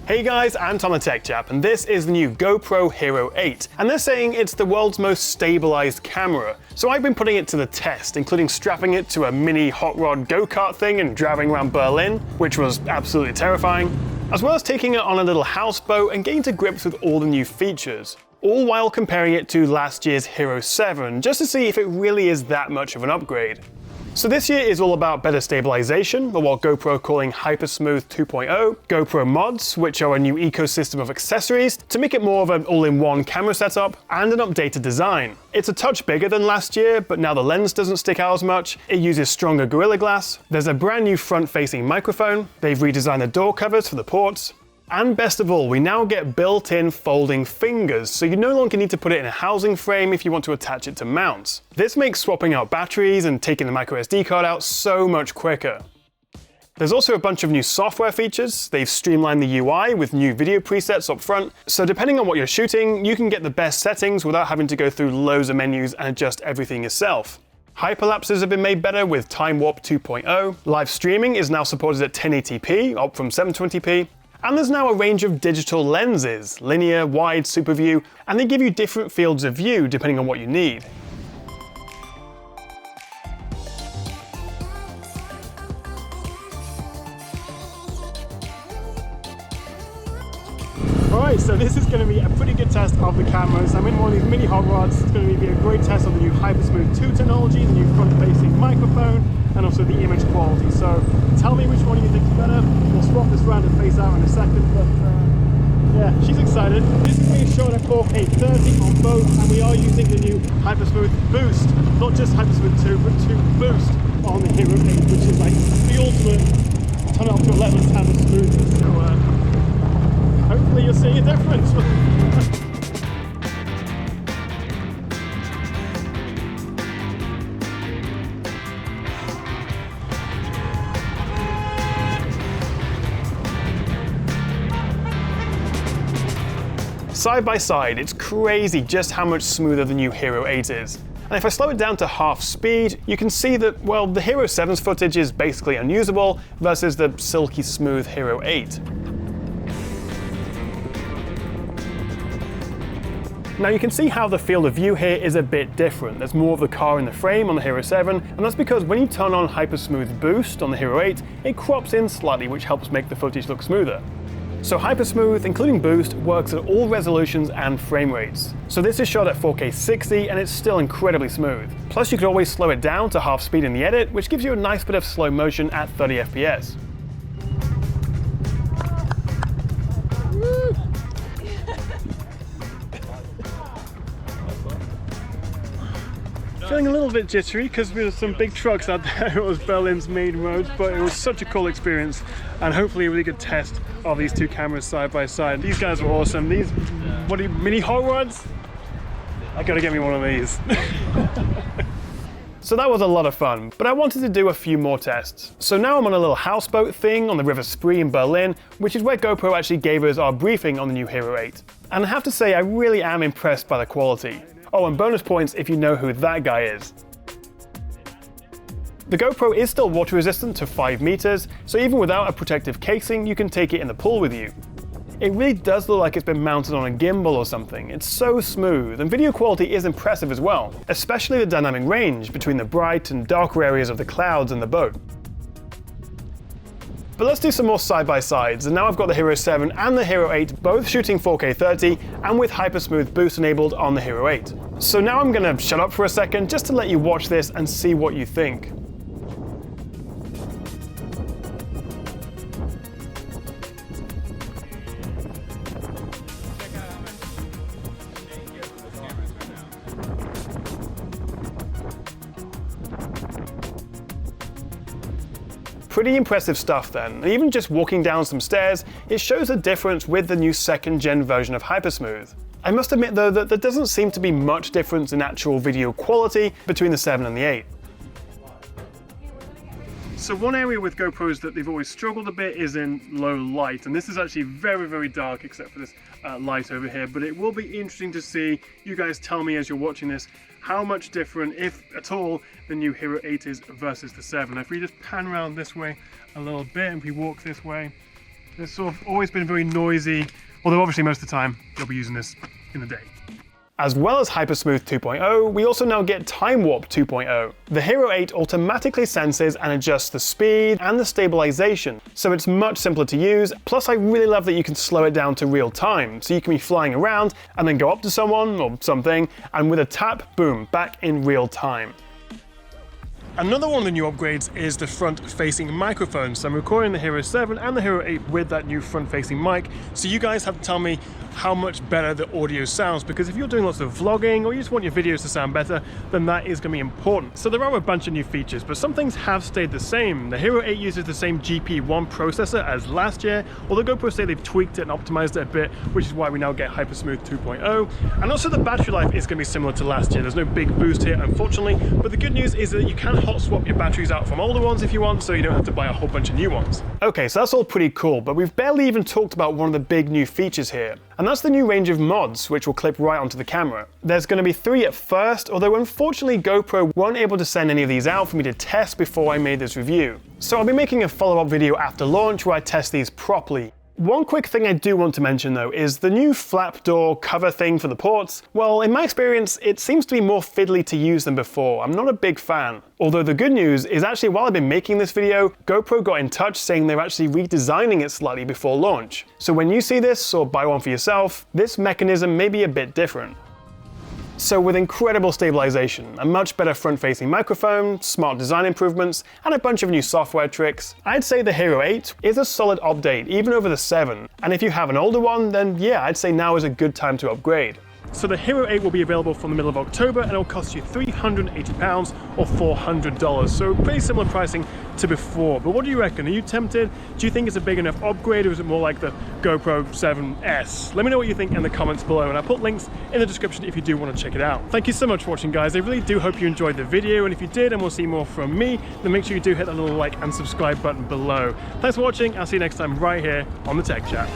Hey guys, I'm Tom the Tech Chap, and this is the new GoPro Hero 8, and they're saying it's the world's most stabilized camera. So I've been putting it to the test, including strapping it to a mini hot rod go-kart thing and driving around Berlin, which was absolutely terrifying, as well as taking it on a little houseboat and getting to grips with all the new features, all while comparing it to last year's Hero 7, just to see if it really is that much of an upgrade. So this year is all about better stabilization, or what GoPro are calling Hypersmooth 2.0, GoPro mods, which are a new ecosystem of accessories to make it more of an all-in-one camera setup, and an updated design. It's a touch bigger than last year, but now the lens doesn't stick out as much, it uses stronger Gorilla Glass, there's a brand new front-facing microphone, they've redesigned the door covers for the ports, and best of all, we now get built-in folding fingers, so you no longer need to put it in a housing frame if you want to attach it to mounts. This makes swapping out batteries and taking the microSD card out so much quicker. There's also a bunch of new software features. They've streamlined the UI with new video presets up front, so depending on what you're shooting, you can get the best settings without having to go through loads of menus and adjust everything yourself. Hyperlapses have been made better with Time Warp 2.0, live streaming is now supported at 1080p, up from 720p, and there's now a range of digital lenses, linear, wide, super view, and they give you different fields of view depending on what you need. Alright, so this is going to be a pretty good test of the cameras. I'm in one of these mini hot rods. It's going to be a great test of the new Hypersmooth 2 technology, the new front-facing microphone, and also the image quality. So tell me which one you think is better. We'll swap this round and face out in a second, but yeah, she's excited. This is being shown at 4K 30 on both, and we are using the new Hypersmooth Boost. Not just Hypersmooth 2, but 2 Boost on the Hero 8, which is like the ultimate turn it up to 11 times the smoothness. So hopefully you'll see a difference. Side by side, it's crazy just how much smoother the new Hero 8 is. And if I slow it down to half speed, you can see that, well, the Hero 7's footage is basically unusable versus the silky smooth Hero 8. Now you can see how the field of view here is a bit different. There's more of the car in the frame on the Hero 7, and that's because when you turn on Hypersmooth Boost on the Hero 8, it crops in slightly, which helps make the footage look smoother. So Hypersmooth, including Boost, works at all resolutions and frame rates. So this is shot at 4K 60 and it's still incredibly smooth. Plus you could always slow it down to half speed in the edit, which gives you a nice bit of slow motion at 30 FPS. Feeling a little bit jittery because there were some big trucks out there. It was Berlin's main roads, but it was such a cool experience and hopefully a really good test of these two cameras side by side. These guys were awesome. These, what are you, mini hot rods? I gotta get me one of these. So that was a lot of fun, but I wanted to do a few more tests. So now I'm on a little houseboat thing on the River Spree in Berlin, which is where GoPro actually gave us our briefing on the new Hero 8. And I have to say, I really am impressed by the quality. Oh, and bonus points if you know who that guy is. The GoPro is still water resistant to 5 meters, so even without a protective casing, you can take it in the pool with you. It really does look like it's been mounted on a gimbal or something. It's so smooth, and video quality is impressive as well, especially the dynamic range between the bright and darker areas of the clouds and the boat. But let's do some more side-by-sides, and now I've got the Hero 7 and the Hero 8 both shooting 4K 30 and with Hypersmooth Boost enabled on the Hero 8. So now I'm gonna shut up for a second just to let you watch this and see what you think. Pretty impressive stuff then, and even just walking down some stairs, it shows a difference with the new 2nd gen version of Hypersmooth. I must admit though that there doesn't seem to be much difference in actual video quality between the 7 and the 8. So one area with GoPros that they've always struggled a bit is in low light, and this is actually very, very dark except for this light over here, but it will be interesting to see, you guys tell me as you're watching this, how much different, if at all, the new Hero 8 is versus the 7. If we just pan around this way a little bit and we walk this way, It's sort of always been very noisy, although obviously most of the time you'll be using this in the day. As well as Hypersmooth 2.0, we also now get Time Warp 2.0. The Hero 8 automatically senses and adjusts the speed and the stabilization, so it's much simpler to use. Plus, I really love that you can slow it down to real time, so you can be flying around and then go up to someone or something, and with a tap, boom, back in real time. Another one of the new upgrades is the front-facing microphone. So I'm recording the Hero 7 and the Hero 8 with that new front-facing mic. So you guys have to tell me how much better the audio sounds, because if you're doing lots of vlogging or you just want your videos to sound better, then that is going to be important. So there are a bunch of new features, but some things have stayed the same. The Hero 8 uses the same GP1 processor as last year, although GoPro say they've tweaked it and optimized it a bit, which is why we now get Hypersmooth 2.0. And also the battery life is going to be similar to last year. There's no big boost here, unfortunately, but the good news is that you can hot swap your batteries out from older ones if you want, so you don't have to buy a whole bunch of new ones. Okay, so that's all pretty cool, but we've barely even talked about one of the big new features here, and that's the new range of mods, which will clip right onto the camera. There's going to be 3 at first, although unfortunately GoPro weren't able to send any of these out for me to test before I made this review. So I'll be making a follow-up video after launch where I test these properly. One quick thing I do want to mention though is the new flap door cover thing for the ports. Well, in my experience, it seems to be more fiddly to use than before. I'm not a big fan. Although the good news is actually while I've been making this video, GoPro got in touch saying they're actually redesigning it slightly before launch. So when you see this or buy one for yourself, this mechanism may be a bit different. So with incredible stabilization, a much better front-facing microphone, smart design improvements, and a bunch of new software tricks, I'd say the Hero 8 is a solid update even over the 7. And if you have an older one, then yeah, I'd say now is a good time to upgrade. So the Hero 8 will be available from the middle of October, and it'll cost you £380 or $400. So pretty similar pricing to before. But what do you reckon? Are you tempted? Do you think it's a big enough upgrade, or is it more like the GoPro 7S? Let me know what you think in the comments below, and I'll put links in the description if you do want to check it out. Thank you so much for watching, guys. I really do hope you enjoyed the video, and if you did and want to see more from me, then make sure you do hit that little like and subscribe button below. Thanks for watching. I'll see you next time right here on the Tech Chat.